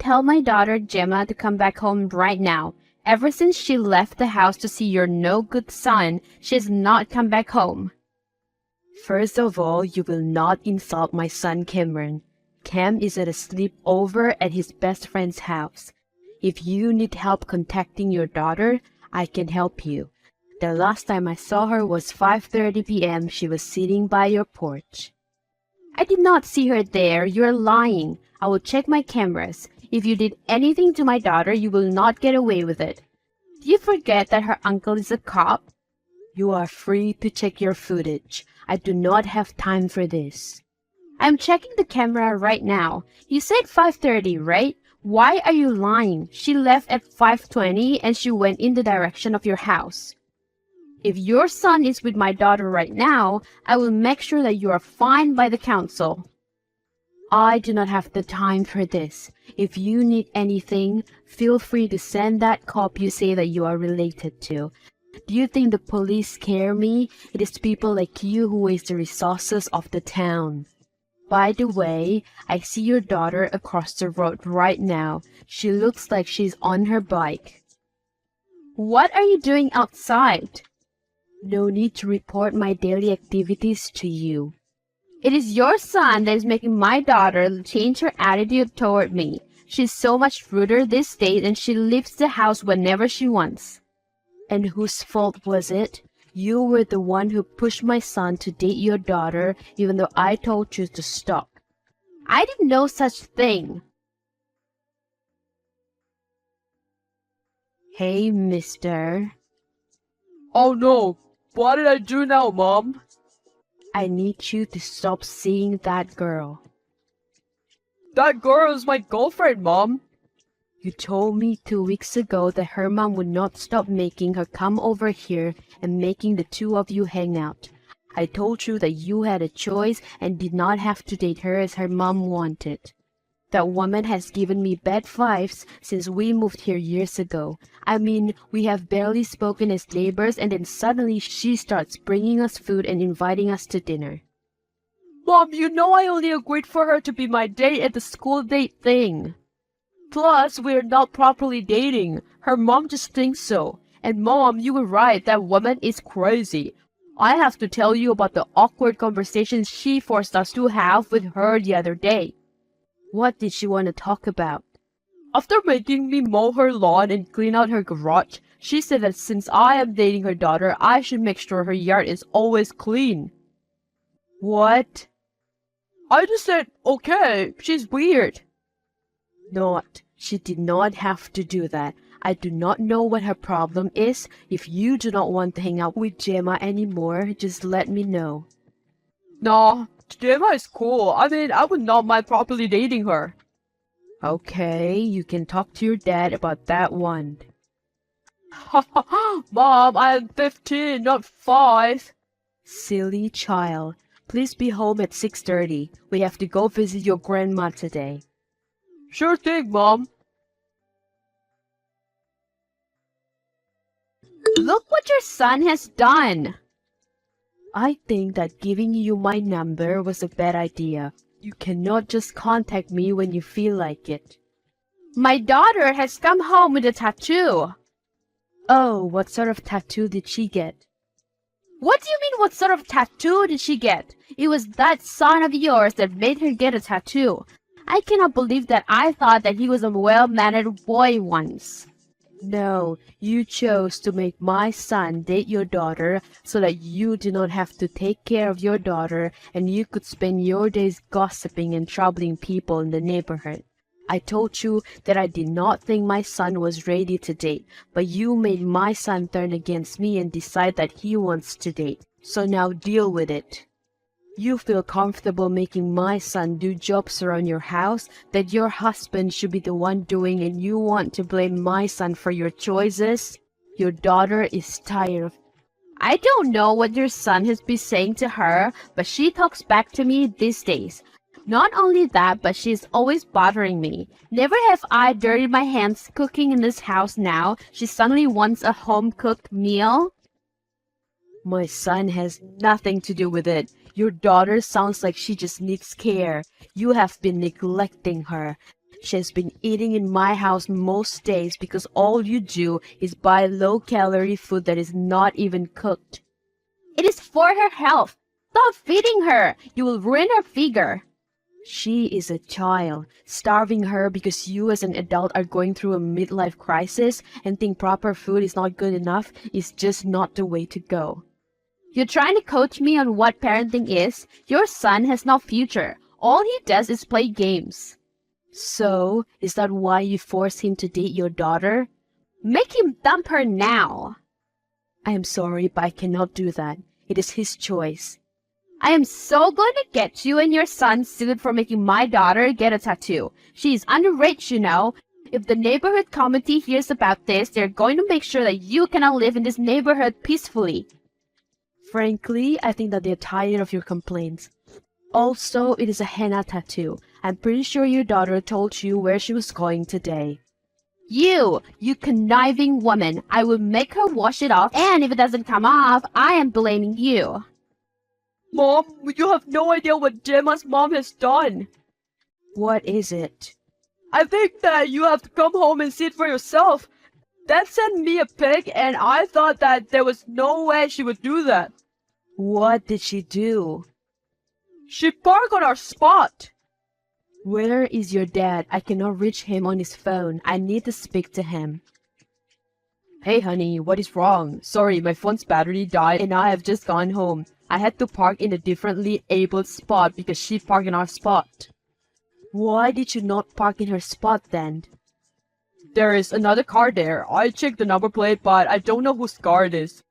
tell my daughter Gemma to come back home right now. Ever since she left the house to see your no-good son, she has not come back home." "First of all, you will not insult my son Cameron. Cam is at a sleepover at his best friend's house. If you need help contacting your daughter, I can help you. The last time I saw her was 5:30 p.m. She was sitting by your porch." "I did not see her there. You're lying. I will check my cameras. If you did anything to my daughter, you will not get away with it. Do you forget that her uncle is a cop?" "You are free to check your footage. I do not have time for this." "I'm checking the camera right now. You said 5:30, right? Why are you lying? She left at 5:20 and she went in the direction of your house. If your son is with my daughter right now, I will make sure that you are fined by the council." "I do not have the time for this. If you need anything, feel free to send that cop you say that you are related to. Do you think the police scare me? It is people like you who waste the resources of the town. By the way, I see your daughter across the road right now. She looks like she's on her bike." "What are you doing outside?" "No need to report my daily activities to you." "It is your son that is making my daughter change her attitude toward me. She's so much ruder these days and she leaves the house whenever she wants." "And whose fault was it? You were the one who pushed my son to date your daughter, even though I told you to stop." "I did no such thing." "Hey, mister." "Oh no, what did I do now, Mom?" "I need you to stop seeing that girl." "That girl is my girlfriend, Mom." "You told me 2 weeks ago that her mom would not stop making her come over here and making the two of you hang out. I told you that you had a choice and did not have to date her as her mom wanted. That woman has given me bad vibes since we moved here years ago. I mean, we have barely spoken as neighbors and then suddenly she starts bringing us food and inviting us to dinner." "Mom, you know I only agreed for her to be my date at the school date thing. Plus, we're not properly dating. Her mom just thinks so. And Mom, you were right, that woman is crazy. I have to tell you about the awkward conversations she forced us to have with her the other day." "What did she want to talk about?" "After making me mow her lawn and clean out her garage, she said that since I am dating her daughter, I should make sure her yard is always clean." "What?" "I just said, okay, she's weird." "Not. She did not have to do that. I do not know what her problem is. If you do not want to hang out with Gemma anymore, just let me know." Nah, Gemma is cool. I mean, I would not mind properly dating her. "Okay, you can talk to your dad about that one." Mom, I am 15, not 5. "Silly child. Please be home at 6:30. We have to go visit your grandma today." Sure thing, Mom. "Look what your son has done." "I think that giving you my number was a bad idea. You cannot just contact me when you feel like it." "My daughter has come home with a tattoo." "Oh, what sort of tattoo did she get?" "What do you mean, what sort of tattoo did she get? It was that son of yours that made her get a tattoo. I cannot believe that I thought that he was a well-mannered boy once." "No, you chose to make my son date your daughter so that you do not have to take care of your daughter and you could spend your days gossiping and troubling people in the neighborhood. I told you that I did not think my son was ready to date, but you made my son turn against me and decide that he wants to date. So now deal with it. You feel comfortable making my son do jobs around your house that your husband should be the one doing, and you want to blame my son for your choices? Your daughter is tired of—" "I don't know what your son has been saying to her, but she talks back to me these days. Not only that, but she's always bothering me. Never have I dirtied my hands cooking in this house now. She suddenly wants a home-cooked meal." My son has nothing to do with it. Your daughter sounds like she just needs care. You have been neglecting her. She has been eating in my house most days because all you do is buy low-calorie food that is not even cooked. It is for her health. Stop feeding her. You will ruin her figure. She is a child. Starving her because you as an adult are going through a midlife crisis and think proper food is not good enough is just not the way to go. You're trying to coach me on what parenting is? Your son has no future. All he does is play games. So, is that why you force him to date your daughter? Make him dump her now. I am sorry, but I cannot do that. It is his choice. I am so going to get you and your son sued for making my daughter get a tattoo. She is underage, you know. If the neighborhood committee hears about this, they're going to make sure that you cannot live in this neighborhood peacefully. Frankly, I think that they're tired of your complaints. Also, it is a henna tattoo. I'm pretty sure your daughter told you where she was going today. You conniving woman. I will make her wash it off, and if it doesn't come off, I am blaming you. Mom, you have no idea what Gemma's mom has done. What is it? I think that you have to come home and see it for yourself. Dad sent me a pic and I thought that there was no way she would do that. What did she do? She parked on our spot. Where is your dad? I cannot reach him on his phone. I need to speak to him. Hey honey, what is wrong? Sorry, my phone's battery died and I have just gone home. I had to park in a differently abled spot because she parked in our spot. Why did you not park in her spot then? There is another car there. I checked the number plate, but I don't know whose car it is.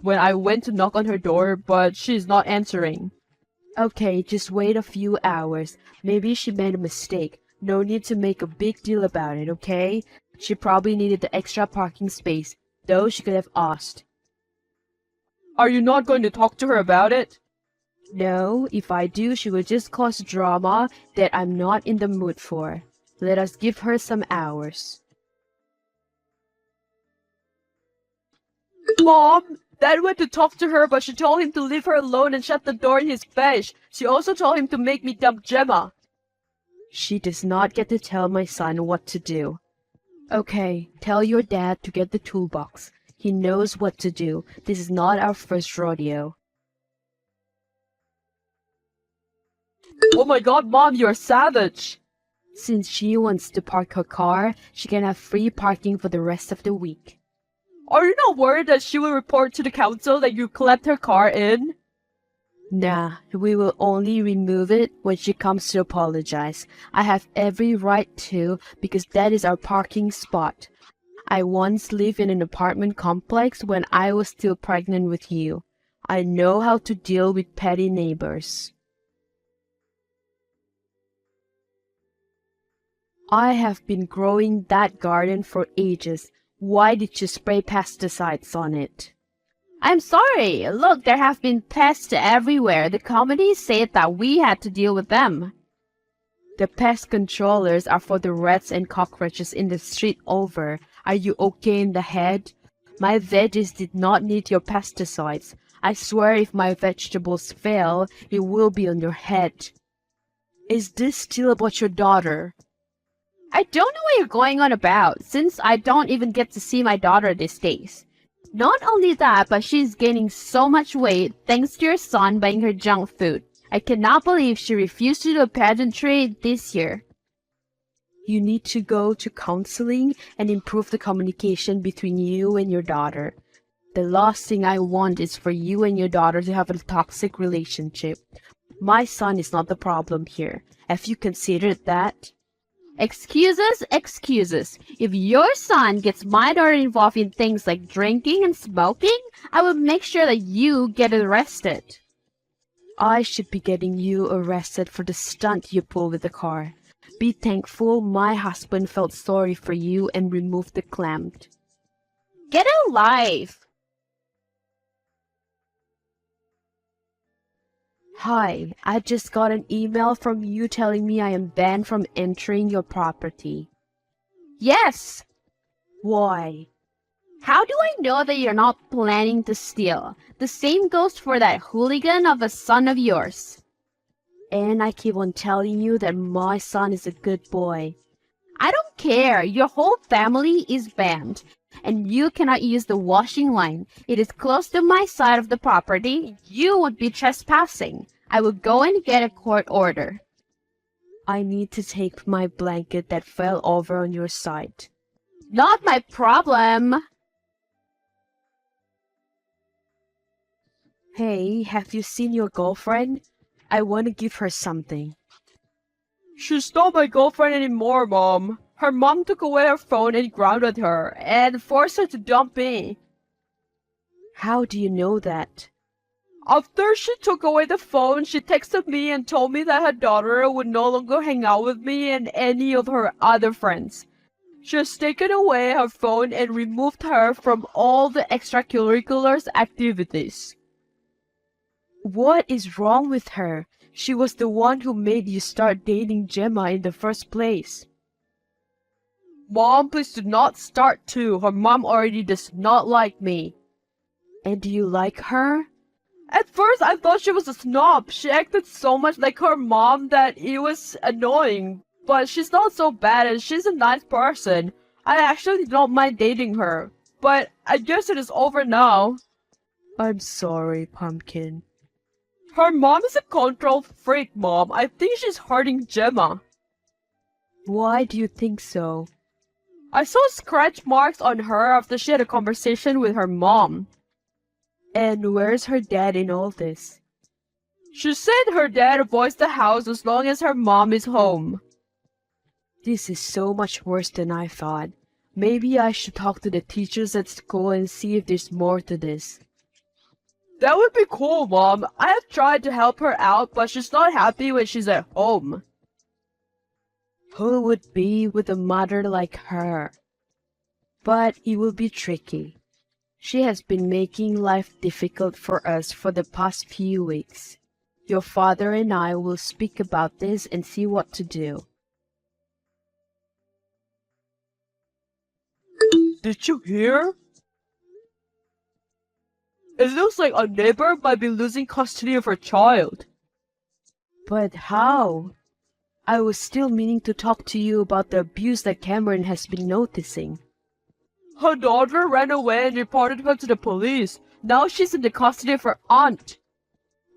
When I went to knock on her door, but she's not answering. Okay, just wait a few hours. Maybe she made a mistake. No need to make a big deal about it, okay? She probably needed the extra parking space, though she could have asked. Are you not going to talk to her about it? No, if I do, she will just cause drama that I'm not in the mood for. Let us give her some hours. Mom, Dad went to talk to her, but she told him to leave her alone and shut the door in his face. She also told him to make me dump Gemma. She does not get to tell my son what to do. Okay, tell your dad to get the toolbox. He knows what to do. This is not our first rodeo. Oh my god, Mom, you're a savage. Since she wants to park her car, she can have free parking for the rest of the week. Are you not worried that she will report to the council that you left her car in? Nah, we will only remove it when she comes to apologize. I have every right to because that is our parking spot. I once lived in an apartment complex when I was still pregnant with you. I know how to deal with petty neighbors. I have been growing that garden for ages. Why did you spray pesticides on it? I'm sorry. Look, there have been pests everywhere. The committee said that we had to deal with them. The pest controllers are for the rats and cockroaches in the street over. Are you okay in the head? My veggies did not need your pesticides. I swear if my vegetables fail, it will be on your head. Is this still about your daughter? I don't know what you're going on about, since I don't even get to see my daughter these days. Not only that, but she's gaining so much weight thanks to your son buying her junk food. I cannot believe she refused to do a pageantry this year. You need to go to counseling and improve the communication between you and your daughter. The last thing I want is for you and your daughter to have a toxic relationship. My son is not the problem here. Have you considered that? Excuses, excuses. If your son gets my daughter involved in things like drinking and smoking, I will make sure that you get arrested. I should be getting you arrested for the stunt you pulled with the car. Be thankful my husband felt sorry for you and removed the clamp. Get a life! Hi, I just got an email from you telling me I am banned from entering your property. Yes! Why? How do I know that you're not planning to steal? The same goes for that hooligan of a son of yours. And I keep on telling you that my son is a good boy. care. Your whole family is banned. And you cannot use the washing line. It is close to my side of the property. You would be trespassing. I will go and get a court order. I need to take my blanket that fell over on your side. Not my problem. Hey, have you seen your girlfriend? I want to give her something. She's not my girlfriend anymore, Mom. Her mom took away her phone and grounded her, and forced her to dump me. How do you know that? After she took away the phone, she texted me and told me that her daughter would no longer hang out with me and any of her other friends. She has taken away her phone and removed her from all the extracurricular activities. What is wrong with her? She was the one who made you start dating Gemma in the first place. Mom, please do not start too. Her mom already does not like me. And do you like her? At first, I thought she was a snob. She acted so much like her mom that it was annoying. But she's not so bad and she's a nice person. I actually don't mind dating her. But I guess it is over now. I'm sorry, Pumpkin. Her mom is a control freak, Mom. I think she's hurting Gemma. Why do you think so? I saw scratch marks on her after she had a conversation with her mom. And where's her dad in all this? She said her dad avoids the house as long as her mom is home. This is so much worse than I thought. Maybe I should talk to the teachers at school and see if there's more to this. That would be cool, Mom. I have tried to help her out, but she's not happy when she's at home. Who would be with a mother like her? But it will be tricky. She has been making life difficult for us for the past few weeks. Your father and I will speak about this and see what to do. Did you hear? It looks like a neighbor might be losing custody of her child. But how? I was still meaning to talk to you about the abuse that Cameron has been noticing. Her daughter ran away and reported her to the police. Now she's in the custody of her aunt.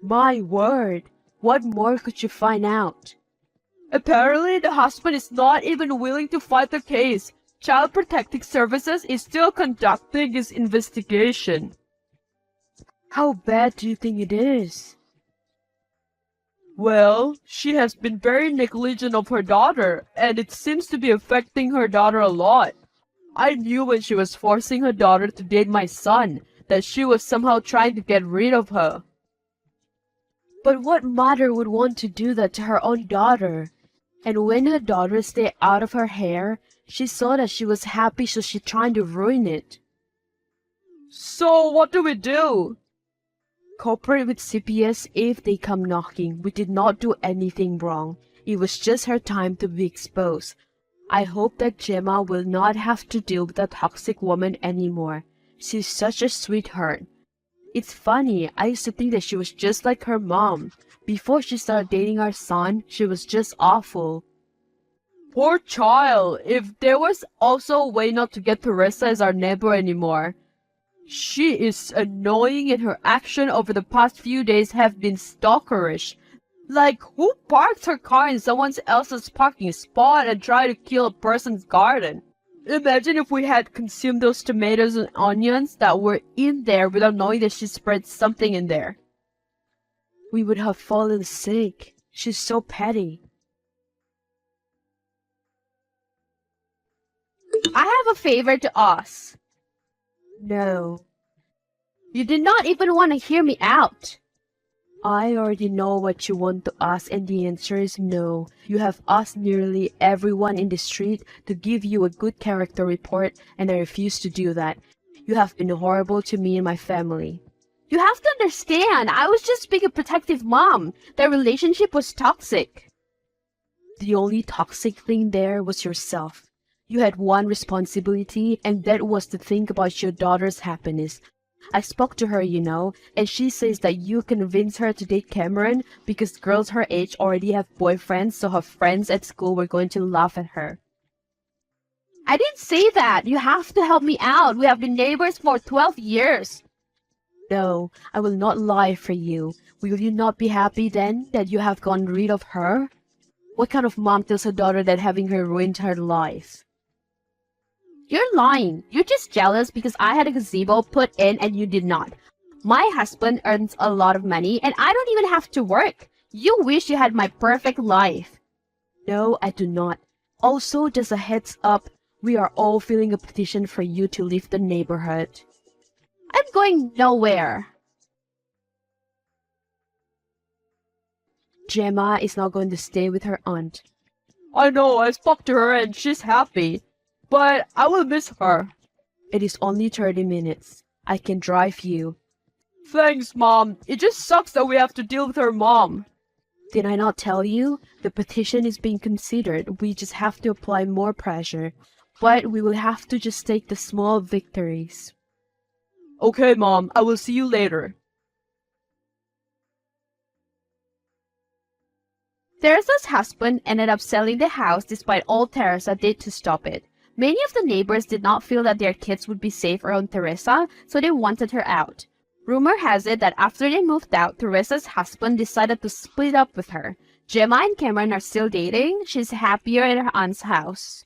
My word! What more could you find out? Apparently, the husband is not even willing to fight the case. Child Protective Services is still conducting its investigation. How bad do you think it is? Well, she has been very negligent of her daughter, and it seems to be affecting her daughter a lot. I knew when she was forcing her daughter to date my son that she was somehow trying to get rid of her. But what mother would want to do that to her own daughter? And when her daughter stayed out of her hair, she saw that she was happy, so she tried to ruin it. So what do we do? Cooperate with CPS if they come knocking. We did not do anything wrong. It was just her time to be exposed. I hope that Gemma will not have to deal with a toxic woman anymore. She's such a sweetheart. It's funny, I used to think that she was just like her mom. Before she started dating our son, she was just awful. Poor child. If there was also a way not to get Teresa as our neighbor anymore. She is annoying and her action over the past few days have been stalkerish. Like, who parks her car in someone else's parking spot and try to kill a person's garden? Imagine if we had consumed those tomatoes and onions that were in there without knowing that she spread something in there. We would have fallen sick. She's so petty. I have a favor to ask. No. You did not even want to hear me out. I already know what you want to ask, and the answer is no. You have asked nearly everyone in the street to give you a good character report, and I refuse to do that. You have been horrible to me and my family. You have to understand, I was just being a protective mom. Their relationship was toxic. The only toxic thing there was yourself. You had one responsibility, and that was to think about your daughter's happiness. I spoke to her, you know, and she says that you convinced her to date Cameron because girls her age already have boyfriends, so her friends at school were going to laugh at her. I didn't say that. You have to help me out. We have been neighbors for 12 years. No, I will not lie for you. Will you not be happy then that you have gotten rid of her? What kind of mom tells her daughter that having her ruined her life? You're lying. You're just jealous because I had a gazebo put in and you did not. My husband earns a lot of money and I don't even have to work. You wish you had my perfect life. No, I do not. Also, just a heads up, we are all filling a petition for you to leave the neighborhood. I'm going nowhere. Gemma is now going to stay with her aunt. I know, I spoke to her and she's happy. But I will miss her. It is only 30 minutes. I can drive you. Thanks, Mom. It just sucks that we have to deal with her mom. Did I not tell you? The petition is being considered. We just have to apply more pressure. But we will have to just take the small victories. Okay, Mom. I will see you later. Teresa's husband ended up selling the house despite all Teresa did to stop it. Many of the neighbors did not feel that their kids would be safe around Teresa, so they wanted her out. Rumor has it that after they moved out, Teresa's husband decided to split up with her. Gemma and Cameron are still dating. She's happier at her aunt's house.